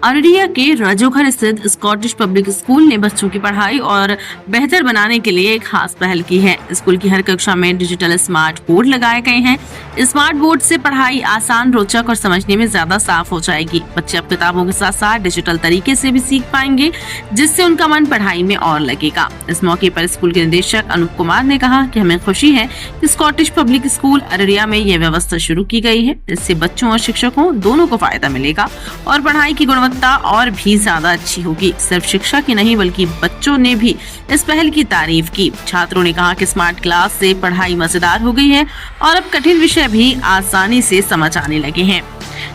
अररिया के राजोघर स्थित Scottish public school ने बच्चों की पढ़ाई और बेहतर बनाने के लिए एक खास पहल की है। स्कूल की हर कक्षा में डिजिटल स्मार्ट बोर्ड लगाए गए हैं। स्मार्ट बोर्ड से पढ़ाई आसान, रोचक और समझने में ज्यादा साफ हो जाएगी। बच्चे अब किताबों के साथ साथ डिजिटल तरीके से भी सीख पाएंगे, जिससे उनका मन पढ़ाई में और लगेगा। इस मौके पर स्कूल के निदेशक अनूप कुमार ने कहा कि हमें खुशी है कि स्कॉटिश पब्लिक स्कूल अररिया में यह व्यवस्था शुरू की गई है। इससे बच्चों और शिक्षकों दोनों को फायदा मिलेगा और पढ़ाई की गुणवत्ता और भी ज्यादा अच्छी होगी। सिर्फ शिक्षा की नहीं बल्कि बच्चों ने भी इस पहल की तारीफ की। छात्रों ने कहा कि स्मार्ट क्लास से पढ़ाई मजेदार हो गई है और अब कठिन विषय भी आसानी से समझ आने लगे हैं।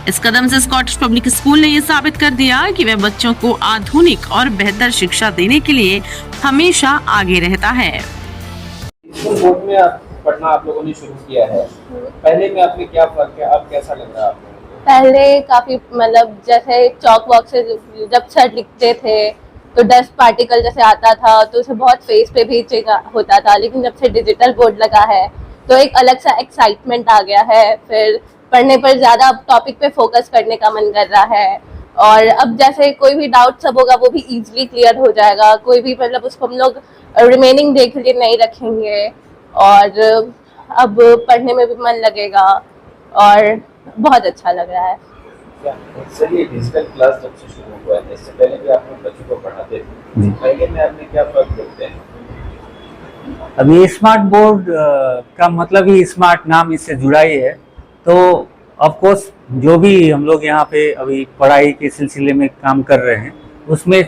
इस कदम से स्कॉटिश पब्लिक स्कूल ने ये साबित कर दिया कि वह बच्चों को आधुनिक और बेहतर शिक्षा देने के लिए हमेशा आगे रहता है। बोर्ड में पढ़ना आप लोगों ने शुरू किया है, पहले में आपने क्या फर्क है, अब कैसा लग रहा है आपको? पहले काफी मतलब जैसे चौक वॉक से जब सर लिखते थे तो डस्ट पार्टिकल जैसे आता था तो उसे बहुत फेस पे भी होता था, लेकिन जब से डिजिटल बोर्ड लगा है तो एक अलग सा एक्साइटमेंट आ गया है। फिर पढ़ने पर ज्यादा टॉपिक पे फोकस करने का मन कर रहा है और अब जैसे कोई भी डाउट सब होगा वो भी इजीली क्लियर हो जाएगा। कोई भी मतलब उसको हम लोग रिमेनिंग डे के लिए नहीं रखेंगे और अब पढ़ने में भी मन लगेगा और बहुत अच्छा लग रहा है। सर, ये डिजिटल क्लास जब से शुरू हुआ है, इससे पहले भी आप लोग बच्चों को पढ़ाते थे, पहले में आपने क्या फर्क देखते हैं? अभी स्मार्ट बोर्ड का मतलब ही स्मार्ट नाम इससे जुड़ा ही है। तो ऑफ कोर्स जो भी हम लोग यहाँ पे अभी पढ़ाई के सिलसिले में काम कर रहे हैं उसमें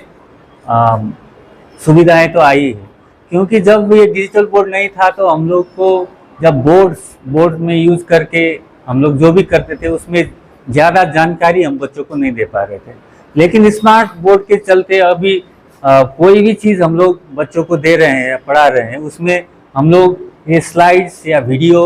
सुविधाएं तो आई है, क्योंकि जब ये डिजिटल बोर्ड नहीं था तो हम लोग को जब बोर्ड में यूज़ करके हम लोग जो भी करते थे उसमें ज़्यादा जानकारी हम बच्चों को नहीं दे पा रहे थे। लेकिन स्मार्ट बोर्ड के चलते अभी कोई भी चीज़ हम लोग बच्चों को दे रहे हैं या पढ़ा रहे हैं उसमें हम लोग ये स्लाइड्स या वीडियो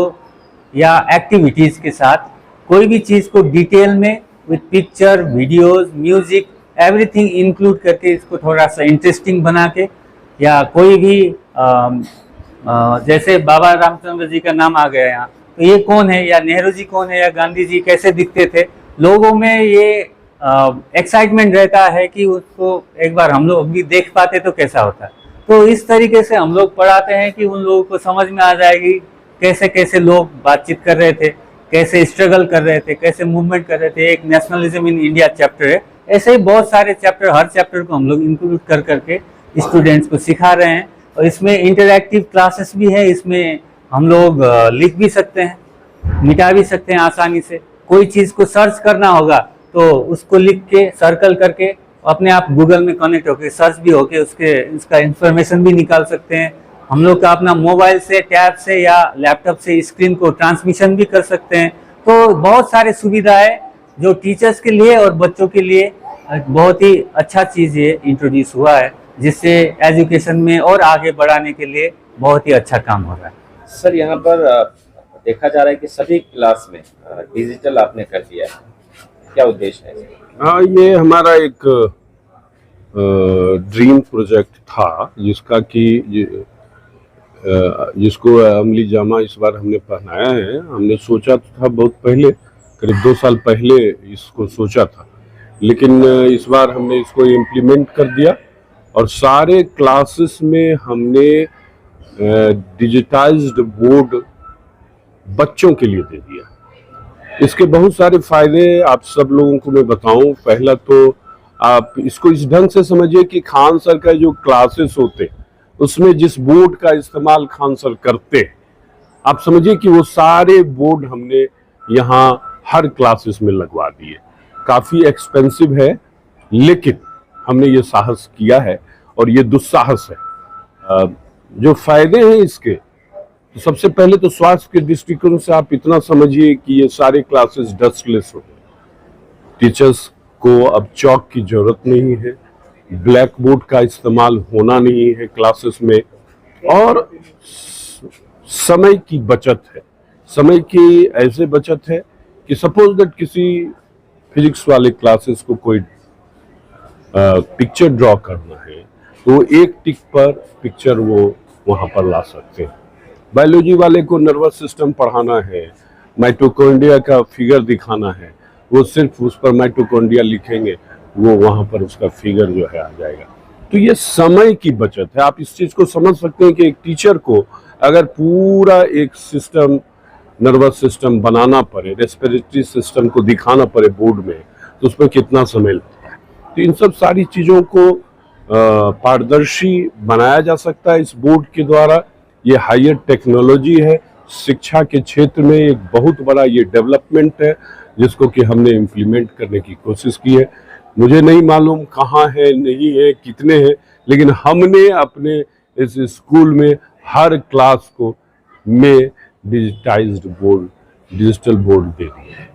या एक्टिविटीज़ के साथ कोई भी चीज़ को डिटेल में with picture, videos, music, everything include करके इसको थोड़ा सा इंटरेस्टिंग बना के, या कोई भी जैसे बाबा रामचंद्र जी का नाम आ गया यहाँ, तो ये कौन है, या नेहरू जी कौन है, या गांधी जी कैसे दिखते थे, लोगों में ये एक्साइटमेंट रहता है कि उसको एक बार हम लोग भी देख पाते तो कैसा होता। तो इस तरीके से हम लोग पढ़ाते हैं कि उन लोगों को समझ में आ जाएगी कैसे कैसे लोग बातचीत कर रहे थे, कैसे स्ट्रगल कर रहे थे, कैसे मूवमेंट कर रहे थे। एक नेशनलिज्म इन इंडिया चैप्टर है, ऐसे ही बहुत सारे चैप्टर, हर चैप्टर को हम लोग इंक्लूड कर करके स्टूडेंट्स को सिखा रहे हैं। और इसमें इंटरैक्टिव क्लासेस भी है, इसमें हम लोग लिख भी सकते हैं, मिटा भी सकते हैं आसानी से। कोई चीज़ को सर्च करना होगा तो उसको लिख के सर्कल करके अपने आप गूगल में कनेक्ट होके सर्च भी होके इसका इंफॉर्मेशन भी निकाल सकते हैं। हम लोग का अपना मोबाइल से, टैब से या लैपटॉप से स्क्रीन को ट्रांसमिशन भी कर सकते हैं। तो बहुत सारे सुविधाएं जो टीचर्स के लिए और बच्चों के लिए बहुत ही अच्छा चीज़ ये इंट्रोड्यूस हुआ है, जिससे एजुकेशन में और आगे बढ़ाने के लिए बहुत ही अच्छा काम हो रहा है। सर, यहाँ पर देखा जा रहा है कि सभी क्लास में डिजिटल आपने कर दिया है, क्या उद्देश्य है? हाँ, ये हमारा एक ड्रीम प्रोजेक्ट था जिसको अमली जामा इस बार हमने पहनाया है। हमने सोचा था बहुत पहले, करीब 2 साल पहले इसको सोचा था, लेकिन इस बार हमने इसको इम्प्लीमेंट कर दिया और सारे क्लासेस में हमने डिजिटाइज्ड बोर्ड बच्चों के लिए दे दिया। इसके बहुत सारे फायदे आप सब लोगों को मैं बताऊं। पहला तो आप इसको इस ढंग से समझिए कि खान सर का जो क्लासेस होते उसमें जिस बोर्ड का इस्तेमाल खान सर करते, आप समझिए कि वो सारे बोर्ड हमने यहाँ हर क्लासेस में लगवा दिए। काफ़ी एक्सपेंसिव है, लेकिन हमने ये साहस किया है और ये दुस्साहस है। जो फायदे हैं इसके, तो सबसे पहले तो स्वास्थ्य के दृष्टिकोण से आप इतना समझिए कि ये सारे क्लासेस डस्टलेस हो गए। टीचर्स को अब चौक की जरूरत नहीं है, ब्लैक बोर्ड का इस्तेमाल होना नहीं है क्लासेस में, और समय की बचत है। समय की ऐसे बचत है कि सपोज दैट किसी फिजिक्स वाले क्लासेस को कोई पिक्चर ड्रॉ करना है तो एक टिक पर पिक्चर वो वहाँ पर ला सकते हैं। बायोलॉजी वाले को नर्वस सिस्टम पढ़ाना है, माइटोकॉन्ड्रिया का फिगर दिखाना है, वो सिर्फ उस पर माइटोकॉन्ड्रिया लिखेंगे, वो वहाँ पर उसका फिगर जो है आ जाएगा। तो ये समय की बचत है। आप इस चीज़ को समझ सकते हैं कि एक टीचर को अगर पूरा एक सिस्टम, नर्वस सिस्टम बनाना पड़े, रेस्पिरेटरी सिस्टम को दिखाना पड़े बोर्ड में, तो उसमें कितना समय लगता है। तो इन सब सारी चीज़ों को पारदर्शी बनाया जा सकता है इस बोर्ड के द्वारा। ये हायर टेक्नोलॉजी है, शिक्षा के क्षेत्र में एक बहुत बड़ा ये डेवलपमेंट है जिसको कि हमने इम्प्लीमेंट करने की कोशिश की है। मुझे नहीं मालूम कहाँ है, नहीं है, कितने हैं, लेकिन हमने अपने इस स्कूल में हर क्लास को में डिजिटाइज्ड बोर्ड, डिजिटल बोर्ड दे दिए हैं।